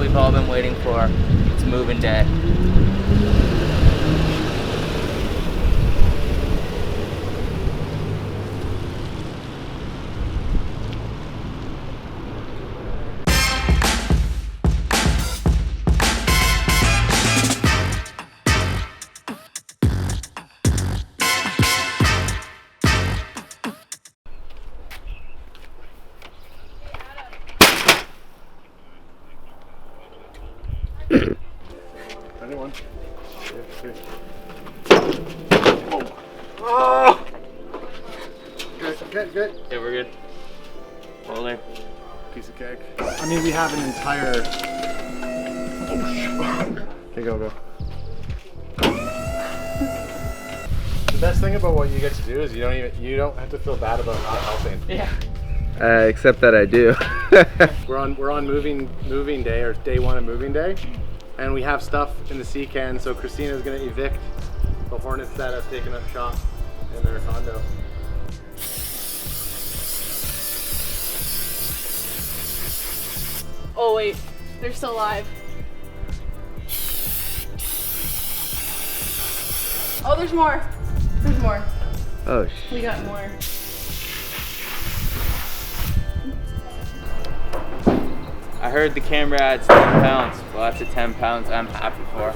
we've all been waiting for. It's moving day. Anyone? Oh! Good. Yeah, we're good. Roller. Piece of cake. I mean, we have an entire... Okay, go. The best thing about what you get to do is you don't have to feel bad about not helping. Yeah. Except that I do. We're on moving day, or day one of moving day, and we have stuff in the sea can. So Christina's gonna evict the hornets that have taken up shop in their condo. Oh wait, they're still alive. Oh, there's more. There's more. Oh, We got more. I heard the camera adds 10 pounds. Well, that's a 10 pounds I'm happy for.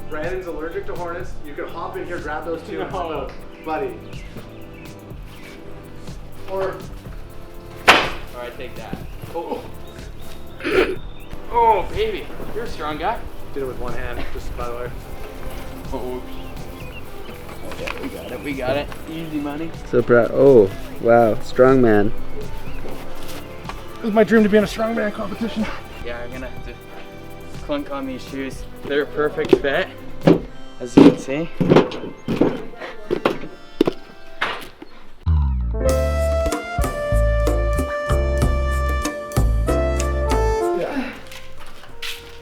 Brandon's allergic to hornets. You could hop in here, grab those two, and hop out, buddy. Or Alright, take that. Oh. Oh, baby. You're a strong guy. did it with one hand, just by the way. Oh, yeah, we got it. Easy money. so proud. Oh, wow, strong man. It was my dream to be in a strongman competition. Yeah, I'm gonna have to clunk on these shoes. They're a perfect fit, as you can see.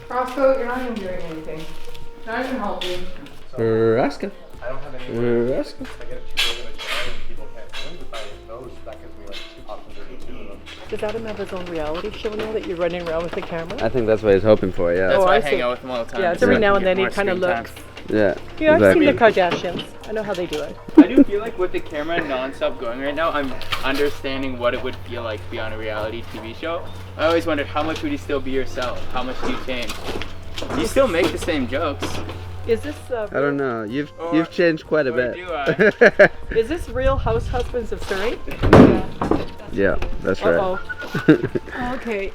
Roscoe, you're not even doing anything. Not even helping. Rascal. I don't have any. Rascal. I get too big of a chair and people can't swim. If I those, that gives me like 2 options or 2 of them. Does Adam have his own reality show now that you're running around with the camera? I think that's what he's hoping for, yeah. That's Oh, why I I hang see. out with him all the time. Yeah, just every so I now can and get then he more kind of screen looks. time. Yeah, Yeah, I've seen the exactly. Kardashians. I know how they do it. I do feel like with the camera non-stop going right now, I'm understanding what it would feel like to be on a reality TV show. I always wondered, how much would you still be yourself? How much do you change? You still make the same jokes. Is this I don't know. You've Or- changed quite a or bit. do I? is this Real House Husbands of Surrey? Yeah, that's right. Uh-oh. Oh, okay.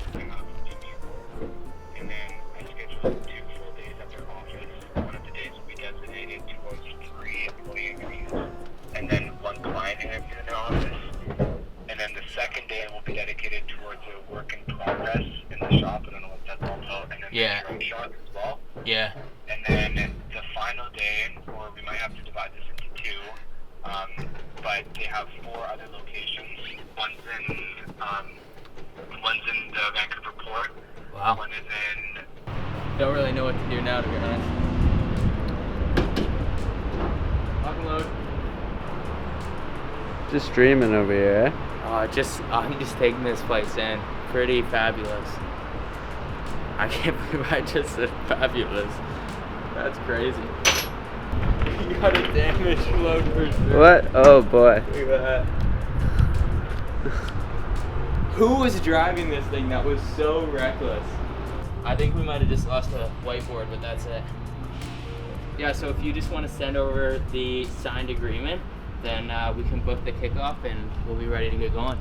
And then I scheduled 2 full days at their office. One of the days will be designated towards 3 employee interviews, and then 1 client interview in their office. And then the second day will be dedicated towards a work in progress in the shop. I don't know what that's all about. And then Yeah. the drone shot as well. Yeah. And then the final day, or we might have to divide this into 2, but they have 4 other locations. One's in the Vancouver Port. Wow. One is in Don't really know what to do now, to be honest. Lock and load. Just streaming over here, eh? I'm just taking this place in. Pretty fabulous. I can't believe I just said fabulous. That's crazy. You got a damaged load for sure. What? Oh boy. Look at that. Who was driving this thing that was so reckless? I think we might have just lost a whiteboard, but that's it. Yeah, so if you just want to send over the signed agreement, then we can book the kickoff and we'll be ready to get going.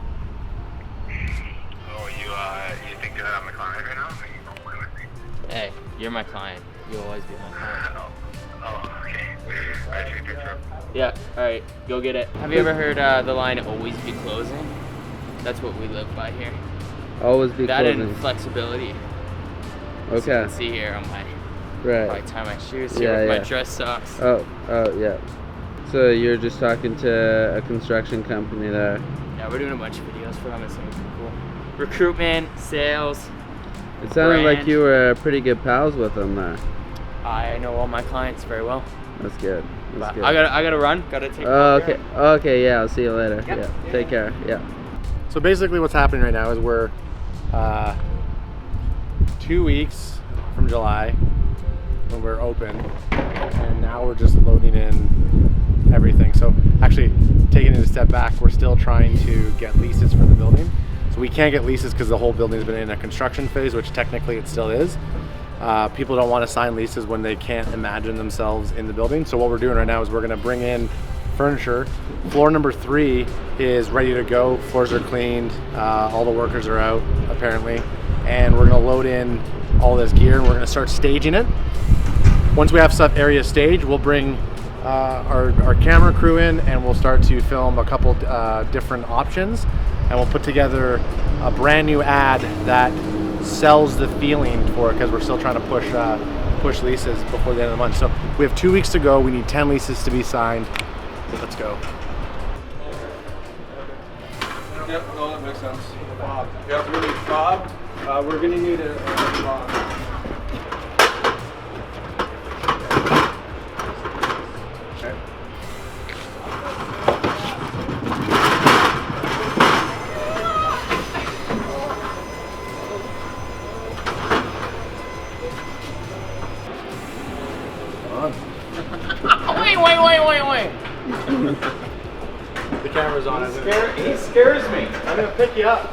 Oh, you think that I'm a client right now? Are you going with me? Hey, you're my client. You'll always be my client. Oh, okay. I see a picture. Yeah, alright, go get it. Have you ever heard the line, always be closing? That's what we live by here. Always be That closing. and flexibility. As you Okay. can see here on my, Right. I tie my shoes here with my dress socks. Oh, yeah. So you're just talking to a construction company there. Yeah, we're doing a bunch of videos for them. It's gonna be cool. Recruitment, sales. It sounded like brand. you were pretty good pals with them there. I know all my clients very well. That's good. That's But good. I gotta run. Gotta take. Oh, care. okay. Okay, yeah. I'll see you later. Yep. Yeah. Take care. Yeah. So basically what's happening right now is we're 2 weeks from July when we're open, and now we're just loading in everything. So actually, taking it a step back, we're still trying to get leases for the building. So we can't get leases because the whole building's been in a construction phase, which technically it still is. People don't want to sign leases when they can't imagine themselves in the building. So what we're doing right now is we're going to bring in furniture. Floor number 3 is ready to go. Floors are cleaned. All the workers are out apparently. And we're going to load in all this gear and we're going to start staging it. Once we have stuff area staged, we'll bring our camera crew in and we'll start to film a couple different options, and we'll put together a brand new ad that sells the feeling for it, because we're still trying to push leases before the end of the month. So we have 2 weeks to go. We need 10 leases to be signed. So let's go. Yep, no, that makes sense. Bob. Yep, we need Bob. We're gonna need a Bob. Okay. Wait. The camera's on. He scares me. I'm gonna pick you up.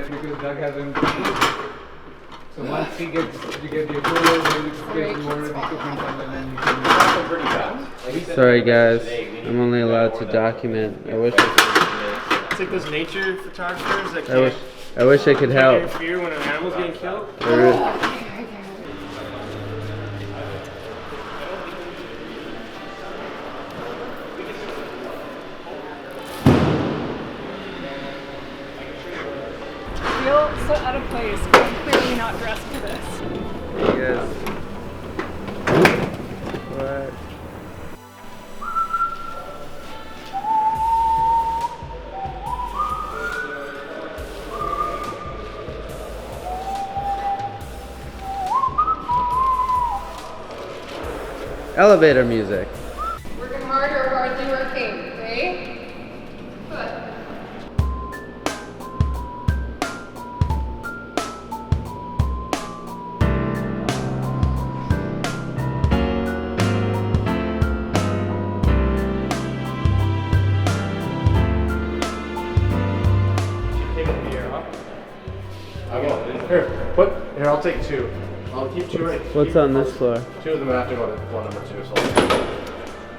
Because Doug hasn't. So once you get the approval, then you get more of the equipment and then you can. Sorry guys, I'm only allowed to document. I wish It's like those nature photographers that can't I wish I could help. interfere when an animal's getting killed. I feel so out of place, but I'm clearly not dressed for this. Yes. What? Elevator music. Working hard or hardly working, okay? Good. I will. Here, I'll take 2. I'll keep 2 right. What's on this floor? 2 of them have to go to floor number 2. So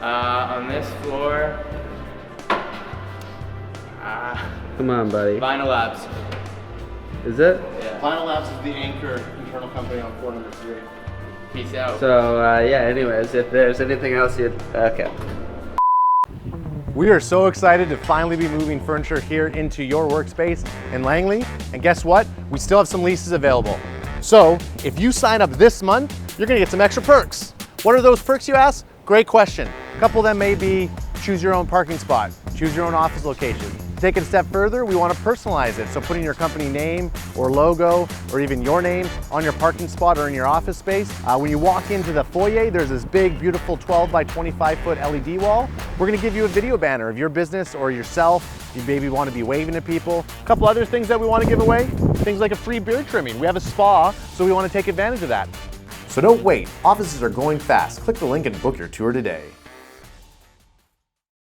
On this floor, Come on, buddy. Vinyl Labs. Is it? Yeah. Final Labs is the anchor internal company on floor number 3. Peace out. So, yeah, anyways, if there's anything else you'd... Okay. We are so excited to finally be moving furniture here into your workspace in Langley. And guess what? We still have some leases available. So if you sign up this month, you're gonna get some extra perks. What are those perks, you ask? Great question. A couple of them may be choose your own parking spot, choose your own office location. To take it a step further, we want to personalize it. So putting your company name or logo or even your name on your parking spot or in your office space. When you walk into the foyer, there's this big, beautiful 12 by 25 foot LED wall. We're going to give you a video banner of your business or yourself. You maybe want to be waving at people. A couple other things that we want to give away. Things like a free beard trimming. We have a spa, so we want to take advantage of that. So don't wait. Offices are going fast. Click the link and book your tour today.